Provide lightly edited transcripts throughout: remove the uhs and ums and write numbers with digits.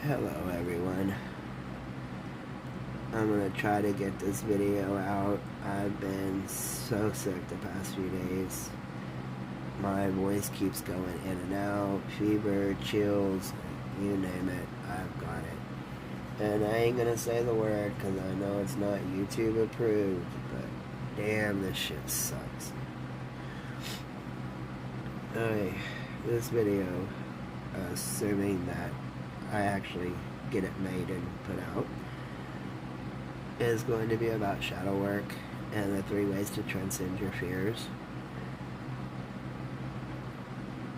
Hello everyone. I'm gonna try to get this video out. I've been so sick the past few days. My voice keeps going in and out, fever, chills, you name it, I've got it. And I ain't gonna say the word because I know it's not YouTube approved, but damn, this shit sucks. Alright, this video, assuming that I actually get it made and put out, is going to be about shadow work and the 3 ways to transcend your fears.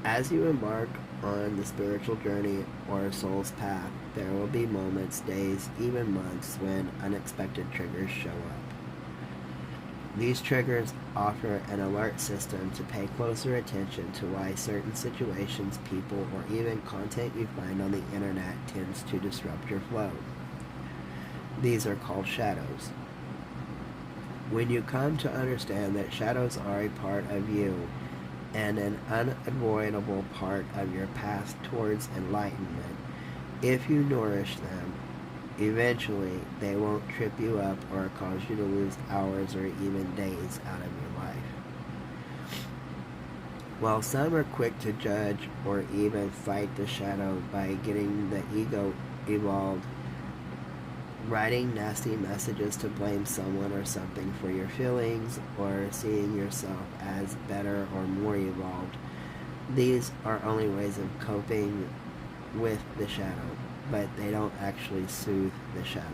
As you embark on the spiritual journey or soul's path, there will be moments, days, even months when unexpected triggers show up. These triggers offer an alert system to pay closer attention to why certain situations, people, or even content you find on the internet tends to disrupt your flow. These are called shadows. When you come to understand that shadows are a part of you and an unavoidable part of your path towards enlightenment, if you nourish them, eventually they won't trip you up or cause you to lose hours or even days out of your life. While some are quick to judge or even fight the shadow by getting the ego involved, writing nasty messages to blame someone or something for your feelings, or seeing yourself as better or more evolved, these are only ways of coping with the shadow, but they don't actually soothe the shadow.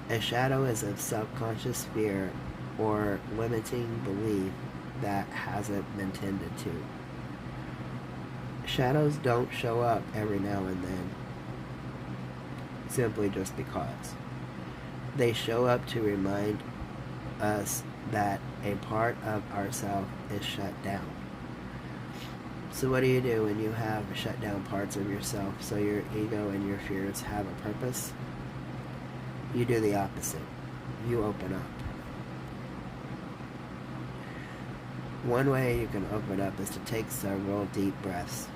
A shadow is a subconscious fear or limiting belief that hasn't been tended to. Shadows don't show up every now and then simply just because. They show up to remind us that a part of ourselves is shut down. So what do you do when you have shut down parts of yourself so your ego and your fears have a purpose? You do the opposite. You open up. One way you can open up is to take several deep breaths.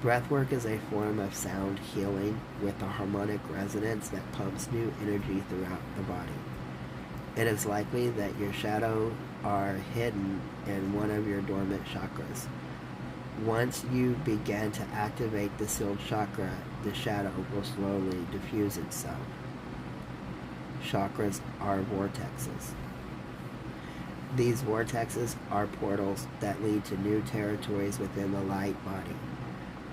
Breathwork is a form of sound healing with a harmonic resonance that pumps new energy throughout the body. It is likely that your shadow are hidden in one of your dormant chakras. Once you begin to activate the sealed chakra, the shadow will slowly diffuse itself. Chakras are vortexes. These vortexes are portals that lead to new territories within the light body.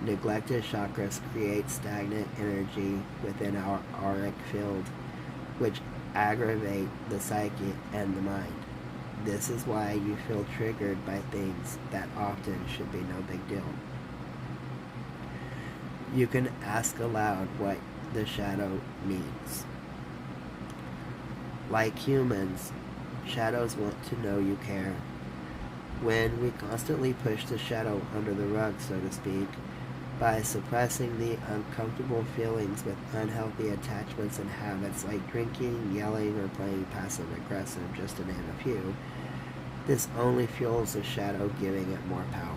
Neglected chakras create stagnant energy within our auric field, which aggravate the psyche and the mind. This is why you feel triggered by things that often should be no big deal. You can ask aloud what the shadow needs. Like humans, shadows want to know you care. When we constantly push the shadow under the rug, so to speak, by suppressing the uncomfortable feelings with unhealthy attachments and habits like drinking, yelling, or playing passive-aggressive, just to name a few, this only fuels the shadow, giving it more power.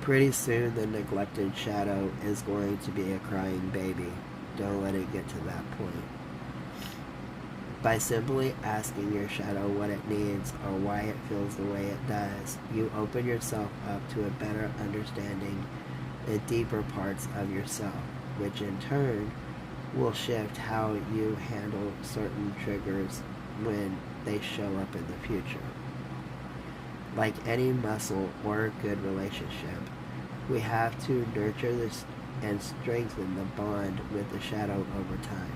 Pretty soon the neglected shadow is going to be a crying baby. Don't let it get to that point. By simply asking your shadow what it needs or why it feels the way it does, you open yourself up to a better understanding the deeper parts of yourself, which in turn will shift how you handle certain triggers when they show up in the future. Like any muscle or good relationship, we have to nurture this and strengthen the bond with the shadow over time.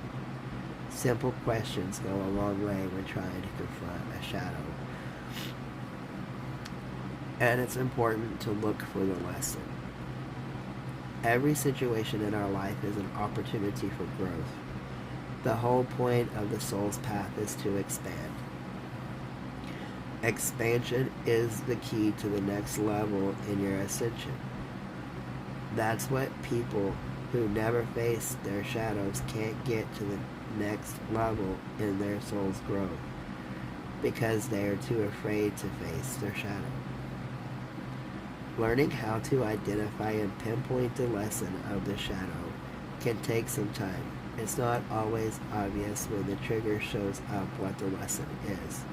Simple questions go a long way when trying to confront a shadow. And it's important to look for the lesson. Every situation in our life is an opportunity for growth. The whole point of the soul's path is to expand. Expansion is the key to the next level in your ascension. That's what people who never face their shadows can't get to the next level in their soul's growth, because they are too afraid to face their shadow. Learning how to identify and pinpoint the lesson of the shadow can take some time. It's not always obvious when the trigger shows up what the lesson is.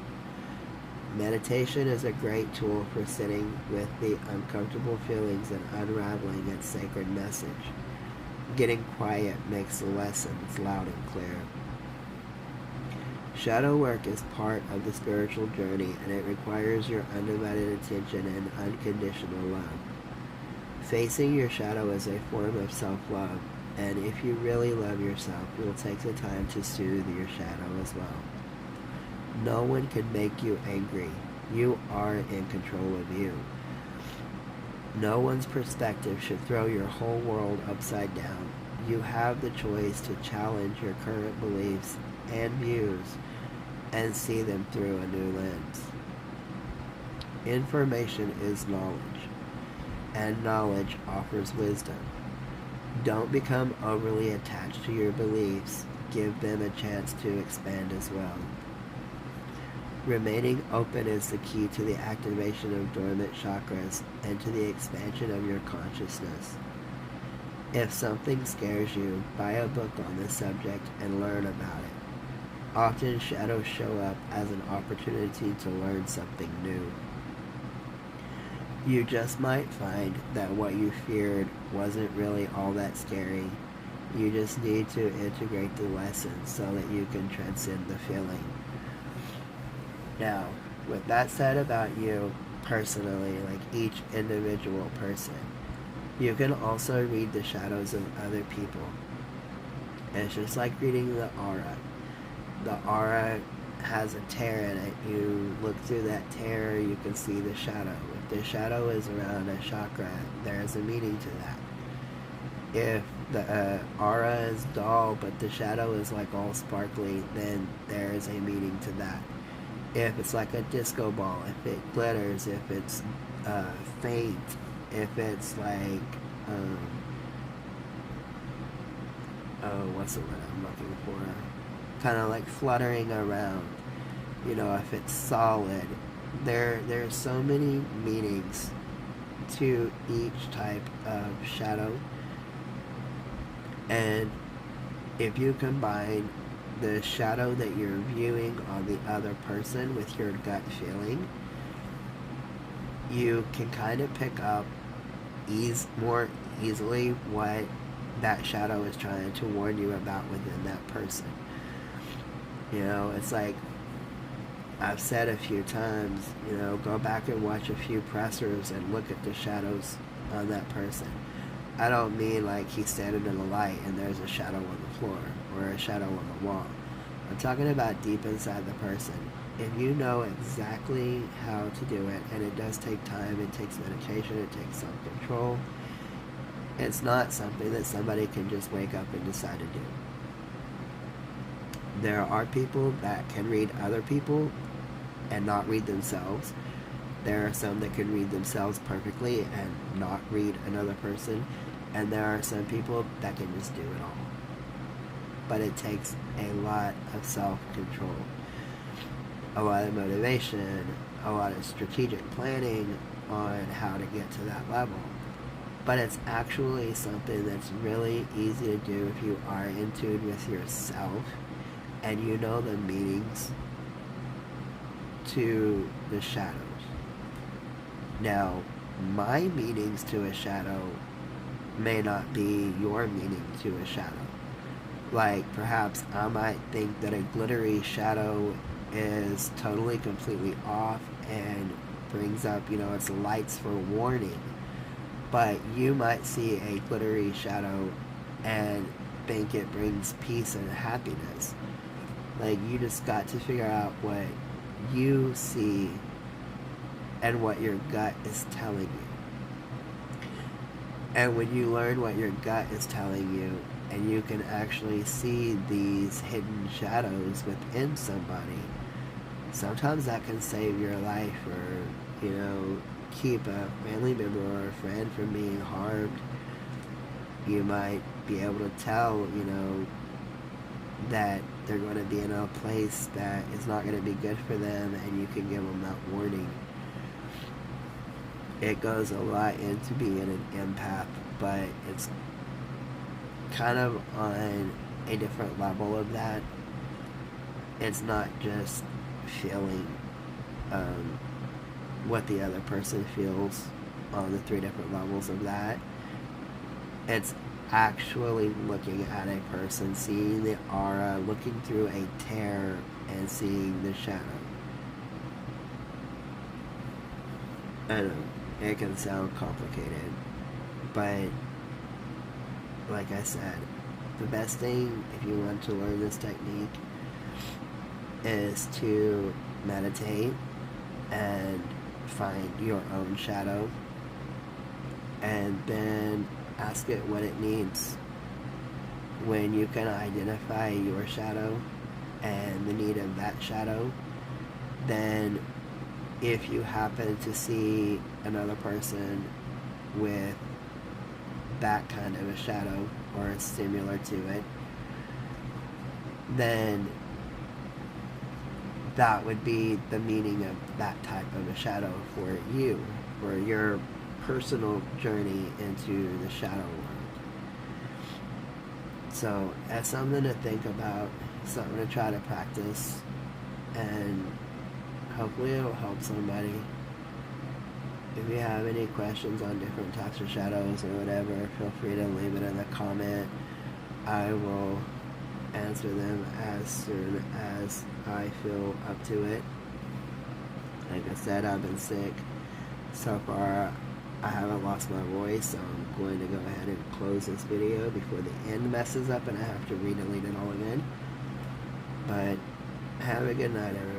Meditation is a great tool for sitting with the uncomfortable feelings and unraveling its sacred message. Getting quiet makes the lessons loud and clear. Shadow work is part of the spiritual journey, and it requires your undivided attention and unconditional love. Facing your shadow is a form of self-love, and if you really love yourself, you'll take the time to soothe your shadow as well. No one can make you angry. You are in control of you. No one's perspective should throw your whole world upside down. You have the choice to challenge your current beliefs and views and see them through a new lens. Information is knowledge, and knowledge offers wisdom. Don't become overly attached to your beliefs. Give them a chance to expand as well. Remaining open is the key to the activation of dormant chakras and to the expansion of your consciousness. If something scares you, buy a book on this subject and learn about it. Often shadows show up as an opportunity to learn something new. You just might find that what you feared wasn't really all that scary. You just need to integrate the lessons so that you can transcend the feeling. Now, with that said about you personally, like each individual person, you can also read the shadows of other people. It's just like reading the aura. The aura has a tear in it. You look through that tear, you can see the shadow. If the shadow is around a chakra, there is a meaning to that. If the aura is dull, but the shadow is like all sparkly, then there is a meaning to that. If it's like a disco ball, if it glitters, if it's faint, if it's like, what's the word I'm looking for? Kind of like fluttering around. You know, if it's solid. There's so many meanings to each type of shadow. And if you combine the shadow that you're viewing on the other person with your gut feeling, you can kind of pick up more easily what that shadow is trying to warn you about within that person. You know, it's like I've said a few times, you know, go back and watch a few pressers and look at the shadows on that person. I don't mean like he's standing in the light and there's a shadow on the floor or a shadow on the wall. I'm talking about deep inside the person. If you know exactly how to do it, and it does take time, it takes medication, it takes self-control, it's not something that somebody can just wake up and decide to do. There are people that can read other people and not read themselves. There are some that can read themselves perfectly and not read another person. And there are some people that can just do it all. But it takes a lot of self-control, a lot of motivation, a lot of strategic planning on how to get to that level. But it's actually something that's really easy to do if you are in tune with yourself and you know the meanings to the shadows. Now, my meanings to a shadow may not be your meaning to a shadow. Like, perhaps I might think that a glittery shadow is totally, completely off and brings up, you know, its lights for warning. But you might see a glittery shadow and think it brings peace and happiness. Like, you just got to figure out what you see and what your gut is telling you. And when you learn what your gut is telling you, and you can actually see these hidden shadows within somebody, sometimes that can save your life, or, you know, keep a family member or a friend from being harmed. You might be able to tell, you know, that they're going to be in a place that is not going to be good for them, and you can give them that warning. it goes a lot into being an empath, but it's kind of on a different level of that. It's not just feeling what the other person feels on the three different levels of that. It's actually looking at a person, seeing the aura, looking through a tear, and seeing the shadow. I know it can sound complicated, but like I said, the best thing if you want to learn this technique is to meditate and find your own shadow, and then ask it what it needs. When you can identify your shadow and the need of that shadow, then if you happen to see another person with that kind of a shadow or similar to it, then that would be the meaning of that type of a shadow for you, for your personal journey into the shadow world. So that's something to think about, something to try to practice, and hopefully it'll help somebody. If you have any questions on different types of shadows or whatever, feel free to leave it in the comment. I will answer them as soon as I feel up to it. Like I said, I've been sick. So far, I haven't lost my voice, so I'm going to go ahead and close this video before the end messes up and I have to re-delete it all again. But have a good night, everyone.